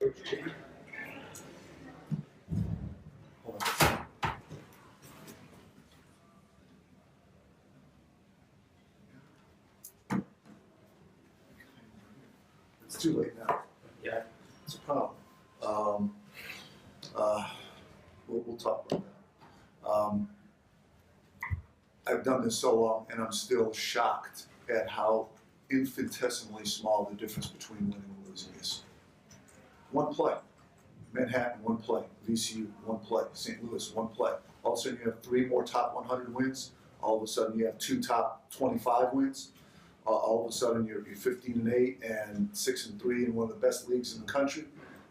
It's too late now. Yeah. It's a problem. Um, we'll talk about that. I've done this so long, and I'm still shocked at how infinitesimally small the difference between winning and losing is. One play. Manhattan, one play. VCU, one play. St. Louis, one play. All of a sudden, you have 3 more top 100 wins. All of a sudden, you have 2 top 25 wins. All of a sudden, you're 15-8 and 6-3 in one of the best leagues in the country,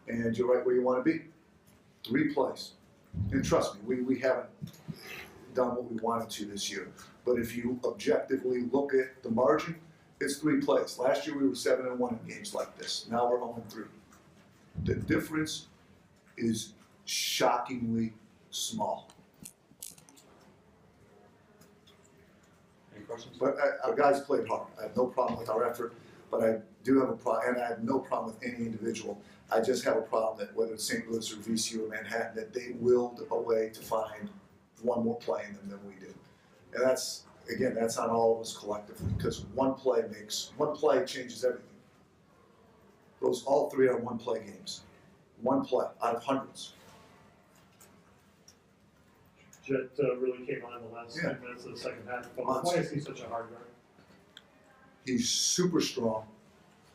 and you're right where you want to be. 3 plays. And trust me, we haven't done what we wanted to this year. But if you objectively look at the margin, it's 3 plays. Last year, we were 7-1 in games like this. Now we're 0-3. The difference is shockingly small. Any questions? But our guys played hard. I have no problem with our effort, but I do have a problem, and I have no problem with any individual. I just have a problem that whether it's St. Louis or VCU or Manhattan, that they willed a way to find one more play in them than we did. And that's, again, that's on all of us collectively, because one play changes everything. Those all 3 are 1-play games. 1 play out of hundreds. Jet really came on in the last 10 minutes of the second half. But why is he such a hard runner? He's super strong.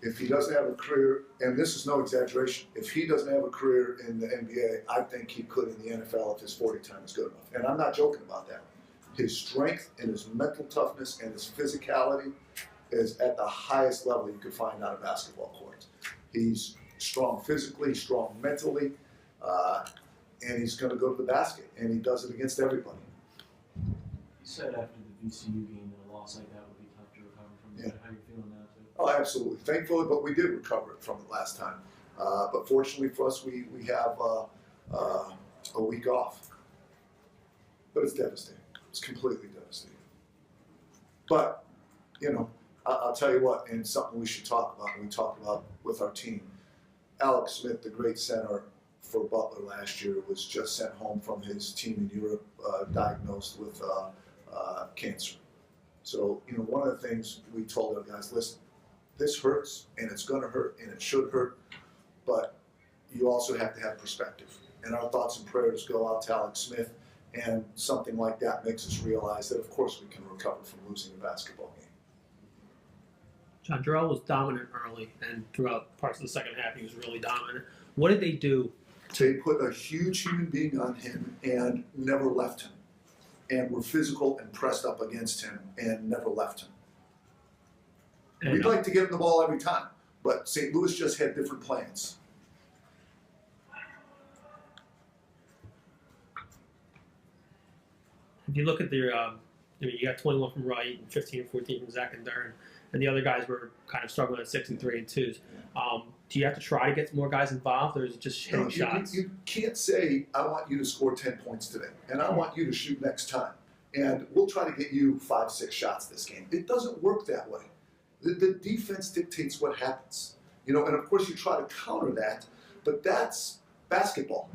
If he doesn't have a career, and this is no exaggeration, if he doesn't have a career in the NBA, I think he could in the NFL if his 40 time is good enough. And I'm not joking about that. His strength and his mental toughness and his physicality is at the highest level you could find on a basketball court. He's strong physically, strong mentally, and he's going to go to the basket, and he does it against everybody. You said after the VCU game that a loss like that would be tough to recover from. Yeah. How are you feeling now, too? Oh, absolutely. Thankfully, but we did recover it from it last time. But fortunately for us, we have a week off. But it's devastating. It's completely devastating. But, you know, I'll tell you what, and something we should talk about, and we talked about with our team. Alex Smith, the great center for Butler last year, was just sent home from his team in Europe, diagnosed with cancer. So, you know, one of the things we told our guys, listen, this hurts, and it's going to hurt, and it should hurt, but you also have to have perspective. And our thoughts and prayers go out to Alex Smith, and something like that makes us realize that, of course, we can recover from losing a basketball game. John Jarrell was dominant early, and throughout parts of the second half, he was really dominant. What did they do? They put a huge human being on him and never left him, and were physical and pressed up against him and never left him. And, We'd like to get him the ball every time, but St. Louis just had different plans. if you look at their, you got 21 from Wright and 15 and 14 from Zach and Dern, and the other guys were kind of struggling at 6 and 3 and 2s. Do you have to try to get more guys involved, or is it just hitting shots? You can't say, I want you to score 10 points today, and I want you to shoot next time, and we'll try to get you 5, 6 shots this game. It doesn't work that way. The defense dictates what happens. And of course you try to counter that, but that's basketball.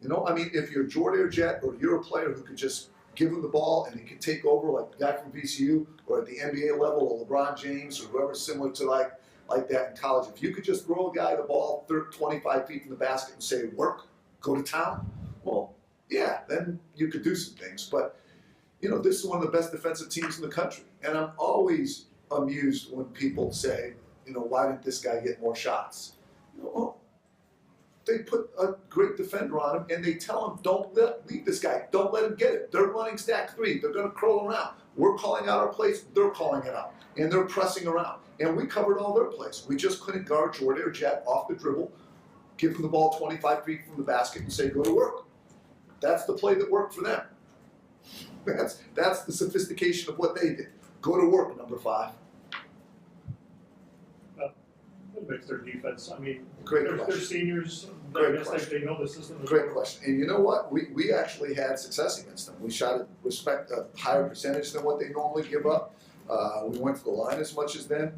I mean, if you're Jordan or Jet, or you're a player who could just give him the ball and he could take over like the guy from VCU, or at the NBA level, or LeBron James, or whoever similar to like that in college. If you could just throw a guy the ball 25 feet from the basket and say, work, go to town, well, yeah, then you could do some things. But, this is one of the best defensive teams in the country. And I'm always amused when people say, why didn't this guy get more shots? Well, they put a great defender on him, and they tell him, leave this guy. Don't let him get it. They're running stack 3. They're going to curl around. We're calling out our plays. They're calling it out. And they're pressing around. And we covered all their plays. We just couldn't guard Jordan or Jet off the dribble, give him the ball 25 feet from the basket, and say, go to work. That's the play that worked for them. That's the sophistication of what they did. Go to work, number 5. What makes their defense? I mean, Great they're seniors. Great I guess question. they know the system. Great question. And you know what? We actually had success against them. We shot a higher percentage than what they normally give up. We went to the line as much as them.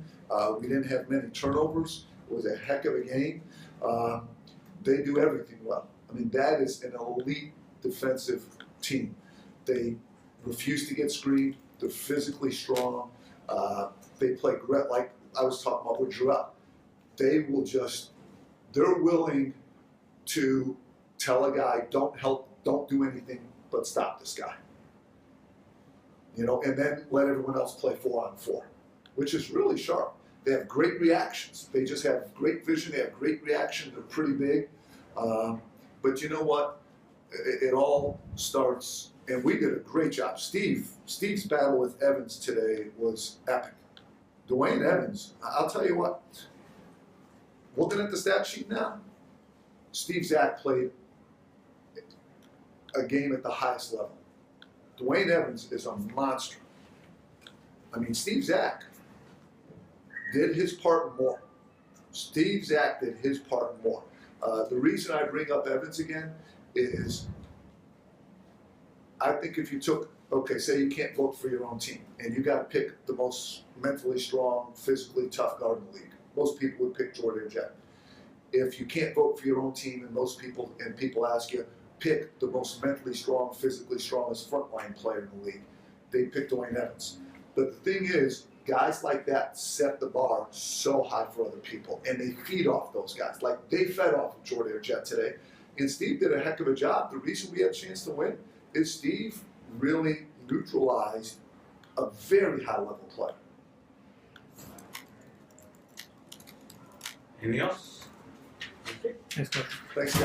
We didn't have many turnovers. It was a heck of a game. They do everything well. I mean, that is an elite defensive team. They refuse to get screened. They're physically strong. They play great, like I was talking about with Jarrell. They're willing to tell a guy, don't do anything but stop this guy. You know, and then let everyone else play 4-on-4, which is really sharp. They have great reactions. They just have great vision. They have great reaction. They're pretty big. But you know what? It all starts, and we did a great job. Steve's battle with Evans today was epic. Dwayne Evans, I'll tell you what, looking at the stat sheet now, Steve Zach played a game at the highest level. Dwayne Evans is a monster. I mean, Steve Zach did his part more. Steve Zach did his part more. The reason I bring up Evans again is I think if you took, okay, say you can't vote for your own team and you got to pick the most mentally strong, physically tough guard in the league. Most people would pick Jordan Jett. If you can't vote for your own team and people ask you, pick the most mentally strong, physically strongest frontline player in the league, they pick Dwayne Evans. But the thing is, guys like that set the bar so high for other people, and they feed off those guys. Like they fed off of Jordan Jett today, and Steve did a heck of a job. The reason we had a chance to win is Steve really neutralized a very high-level player. Anything else? Next question. Thanks, guys.